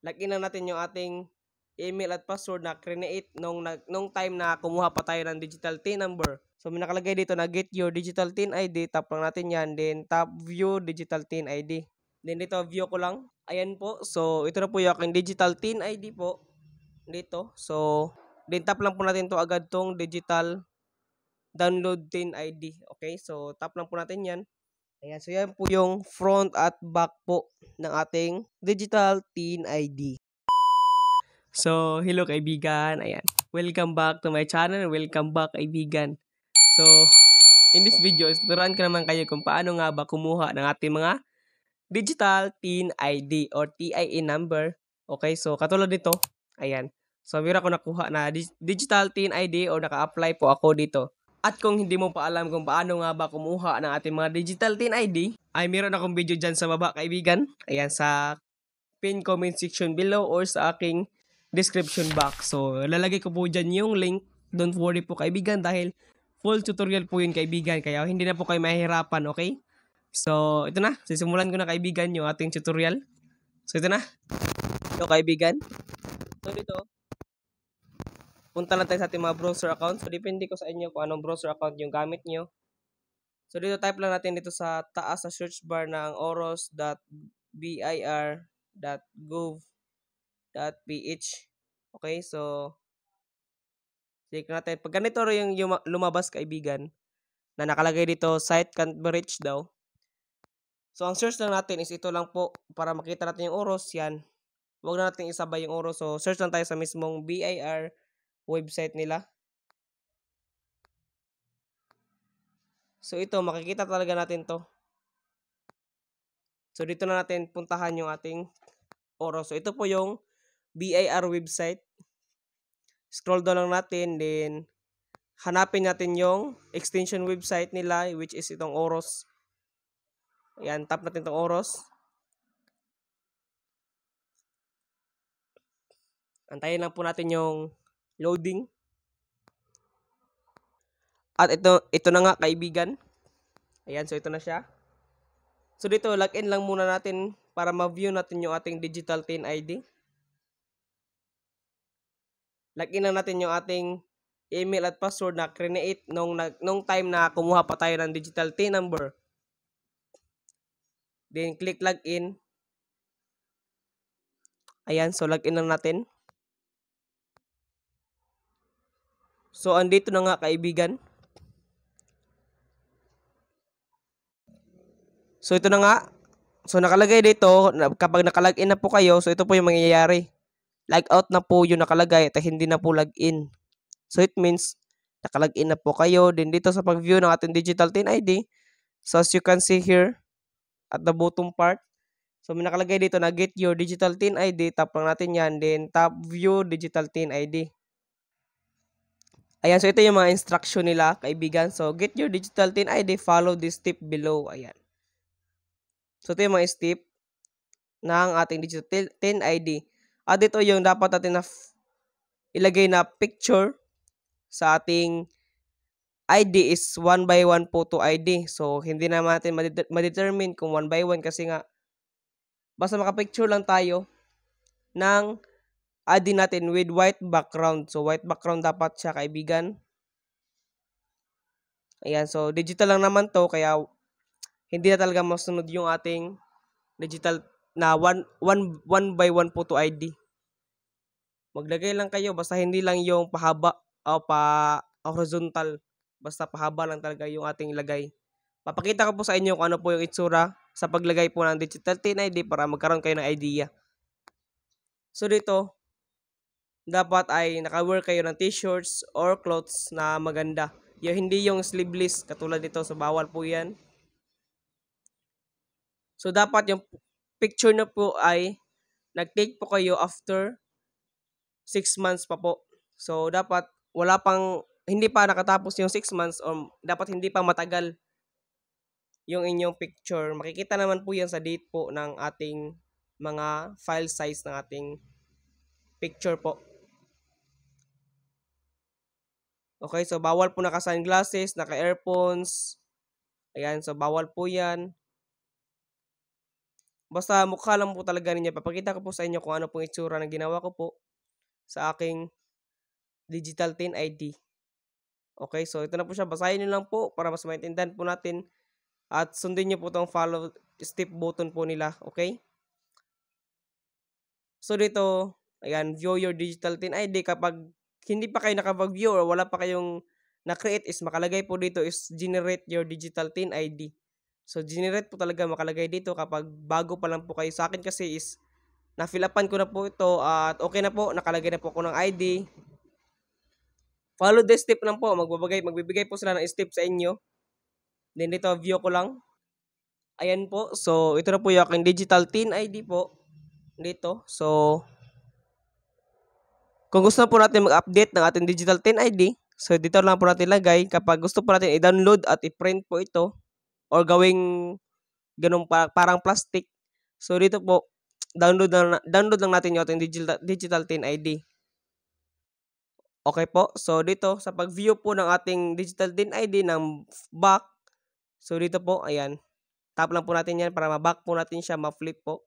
login lang natin yung ating email at password na create nung time na kumuha pa tayo ng digital TIN number. So, may nakalagay dito na get your digital TIN ID. Tap lang natin yan. Then, tap view digital TIN ID. Then, dito, view ko lang. Ayan po. So, ito na po yung aking digital TIN ID po. Dito. So, then tap lang po natin to agad tong digital download TIN ID. Okay? So, tap lang po natin yan. Ayan. So, yan po yung front at back po ng ating digital TIN ID. So, hello kaibigan. Ayan. Welcome back to my channel. Welcome back kaibigan. So, in this video, tuturuan ko naman kayo kung paano nga ba kumuha ng ating mga digital TIN ID or TIN number. Okay, so katulad nito. Ayan. So, meron ako nakuha na digital TIN ID or naka-apply po ako dito. At kung hindi mo pa alam kung paano nga ba kumuha ng ating mga digital TIN ID, ay meron akong video dyan sa baba kaibigan. Ayan, sa pin comment section below or sa aking description box. So, lalagay ko po dyan yung link. Don't worry po kaibigan dahil full tutorial po yun kaibigan. Kaya hindi na po kayo mahihirapan, okay? So, ito na. Sisimulan ko na kaibigan yung ating tutorial. So, ito na. Ito kaibigan. So, dito. Punta lang tayo sa ating mga browser account. So, depende ko sa inyo kung anong browser account yung gamit nyo. So, dito type lang natin dito sa taas sa search bar ng oros.bir.gov.ph. Okay, so click natin. Pag ganito rin yung lumabas kaibigan, na nakalagay dito, site can't be reached daw. So, ang search lang natin is ito lang po para makita natin yung oros. Yan. Huwag na natin isabay yung oros. So, search lang tayo sa mismong BIR website nila. So, ito, makikita talaga natin to. So, dito na natin puntahan yung ating oros. So, ito po yung BIR website. Scroll down lang natin, then hanapin natin yung extension website nila, which is itong oros. Ayan, tap natin itong oros. Antayin lang po natin yung loading. At ito na nga kaibigan. Ayan, so ito na siya. So dito, login lang muna natin para ma-view natin yung ating digital TIN ID. Login lang natin yung ating email at password na create nung time na kumuha pa tayo ng digital TIN number. Then click login. Ayan, so login lang natin. So andito na nga kaibigan. So ito na nga. So nakalagay dito, kapag nakalagin na po kayo, so ito po yung mangyayari. Log out na po yung nakalagay at hindi na po login. So it means nakalagin na po kayo. Then dito sa pag-view ng ating digital TIN ID, so as you can see here at the bottom part, so may nakalagay dito na get your digital TIN ID. Tap lang natin yan. Then tap view digital TIN ID. Ayan, so ito yung mga instruction nila, kaibigan. So get your digital TIN ID, follow this step below. Ayan. So ito yung mga step ng ating digital TIN ID. At ito yung dapat natin na ilagay na picture sa ating ID is 1 by 1 photo ID. So, hindi na natin ma-determine kung 1 by 1 kasi nga basta makapicture lang tayo ng ID natin with white background. So, white background dapat siya kaibigan. Ayan, so digital lang naman to kaya hindi na talaga masunod yung ating digital na 1 by 1 photo ID. Maglagay lang kayo basta hindi lang yung pahaba o pa horizontal. Basta pahaba lang talaga yung ating lagay. Papakita ko po sa inyo kung ano po yung itsura sa paglagay po ng digital TIN ID para magkaroon kayo ng idea. So dito, dapat ay naka-wear kayo ng t-shirts or clothes na maganda. Hindi yung sleeveless katulad nito. So bawal po yan. So dapat yung picture na po ay nag-take po kayo after 6 months pa po. So dapat hindi pa nakatapos yung 6 months or dapat hindi pa matagal yung inyong picture. Makikita naman po yan sa date po ng ating mga file size ng ating picture po. Okay, so bawal po naka-sunglasses, naka-earphones. Ayan, so bawal po yan. Basta mukha lang po talaga ninyo. Papakita ko po sa inyo kung ano pong itsura ng ginawa ko po sa aking Digital Tin ID. Okay, so ito na po siya. Basahin niyo lang po para mas maintindihan po natin at sundin niyo po tong follow step button po nila. Okay? So dito, ayan, view your Digital Tin ID. Kapag hindi pa kayo nakapag-view or wala pa kayong na-create is makalagay po dito is generate your Digital Tin ID. So generate po talaga makalagay dito kapag bago pa lang po kayo. Sa akin kasi is na-fill upan ko na po ito at okay na po. Nakalagay na po ako ng ID. Follow the step lang po. Magbibigay po sila ng step sa inyo. Then dito, view ko lang. Ayan po. So, ito na po yung aking Digital Tin ID po. Dito. So, kung gusto po natin mag-update ng ating Digital Tin ID, so dito lang po natin lagay. Kapag gusto po natin i-download at i-print po ito, or gawing ganung parang plastic, so dito po, download lang natin yung ating Digital Tin ID. Okay po. So, dito, sa pag-view po ng ating Digital Tin ID ng back, so dito po, ayan. Tap lang po natin yan para ma-back po natin siya, ma-flip po.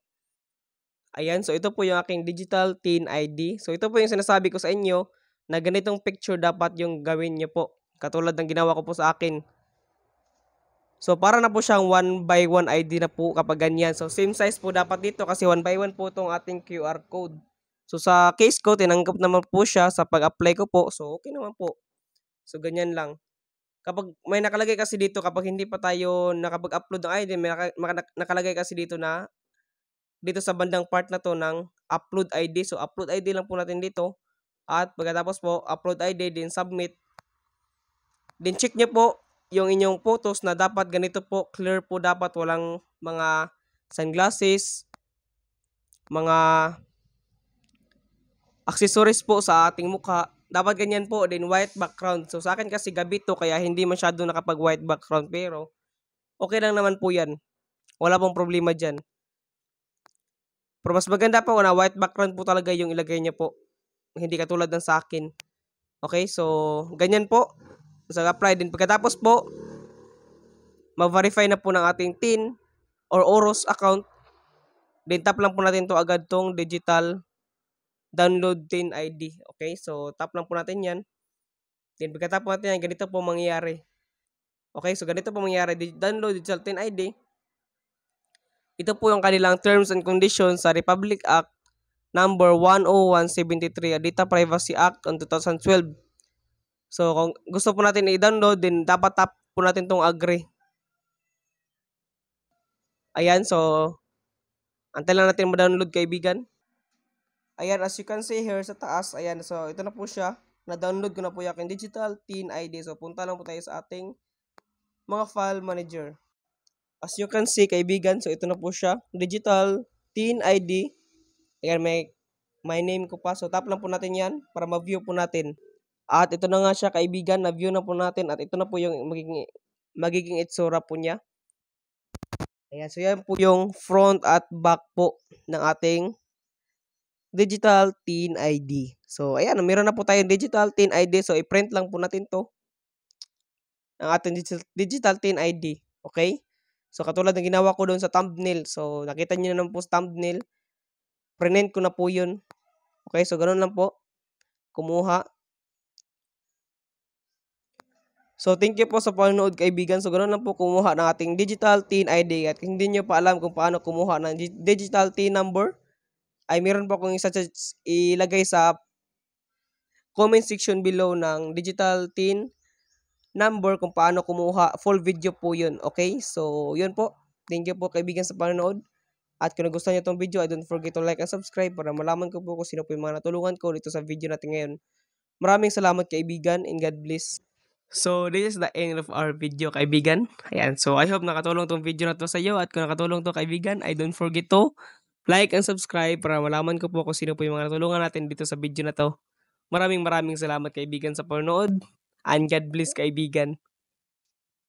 Ayan, so ito po yung aking Digital Tin ID. So ito po yung sinasabi ko sa inyo na ganitong picture dapat yung gawin nyo po. Katulad ng ginawa ko po sa akin. So para na po siyang 1x1 ID na po kapag ganyan. So same size po dapat dito kasi 1x1 po itong ating QR code. So sa case ko, tinanggap naman po siya sa pag-apply ko po. So okay naman po. So ganyan lang. Kapag may nakalagay kasi dito, kapag hindi pa tayo nakapag-upload ng ID, may nakalagay kasi dito na dito sa bandang part na to ng upload ID. So, upload ID lang po natin dito. At pagkatapos po, upload ID, din submit. Then, check nyo po yung inyong photos na dapat ganito po. Clear po dapat. Walang mga sunglasses, mga accessories po sa ating mukha. Dapat ganyan po. Then, white background. So, sa akin kasi gabi to, kaya hindi masyado nakapag white background. Pero, okay lang naman po yan. Wala pong problema dyan. Pero mas maganda po na white background po talaga yung ilagay niya po. Hindi katulad ng sa akin. Okay, so ganyan po. So apply din. Pagkatapos po, ma-verify na po ng ating TIN or OROS account. Then tap lang po natin to agad tong digital download TIN ID. Okay, so tap lang po natin yan. Then pagkatapos natin yan, ganito po mangyayari. Okay, so ganito po mangyayari. Download digital TIN ID. Ito po yung kanilang terms and conditions sa Republic Act number 10173, Data Privacy Act on 2012. So, kung gusto po natin i-download, din dapat tap po natin tong agree. Ayan, so, antay lang natin ma-download, kaibigan. Ayan, as you can see here sa taas, ayan, so, ito na po siya. Na-download ko na po yung aking Digital Tin ID. So, punta lang po tayo sa ating mga file manager. As you can see, kaibigan, so, ito na po siya. Digital Tin ID. Ayan, may name ko pa. So, tap lang po natin yan para ma-view po natin. At ito na nga siya, kaibigan, na-view na po natin. At ito na po yung magiging itsura po niya. Ayan, so yan po yung front at back po ng ating Digital Tin ID. So, ayan, meron na po tayong Digital Tin ID. So, i-print lang po natin to ang ating Digital Tin ID. Okay? So, katulad ng ginawa ko doon sa thumbnail. So, nakita niyo na naman po sa thumbnail. Print ko na po yun. Okay, so ganun lang po. Kumuha. So, thank you po sa panonood, kaibigan. So, ganoon lang po kumuha ng ating Digital Tin ID. At kung hindi nyo pa alam kung paano kumuha ng Digital Tin number, ay meron po akong ilagay sa comment section below ng Digital Tin number kung paano kumuha. Full video po yun. Okay? So, yun po. Thank you po, kaibigan, sa panonood. At kung nagustuhan nyo itong video, I don't forget to like and subscribe para malaman ko po kung sino po yung mga natulungan ko dito sa video natin ngayon. Maraming salamat, kaibigan, and God bless. So, this is the end of our video, kaibigan. Ayan, so I hope nakatulong tong video na to sa iyo. At kung nakatulong to, kaibigan, I don't forget to like and subscribe para malaman ko po kung sino po yung mga natulungan natin dito sa video na to. Maraming salamat, kaibigan, sa panonood. And God bless, kaibigan.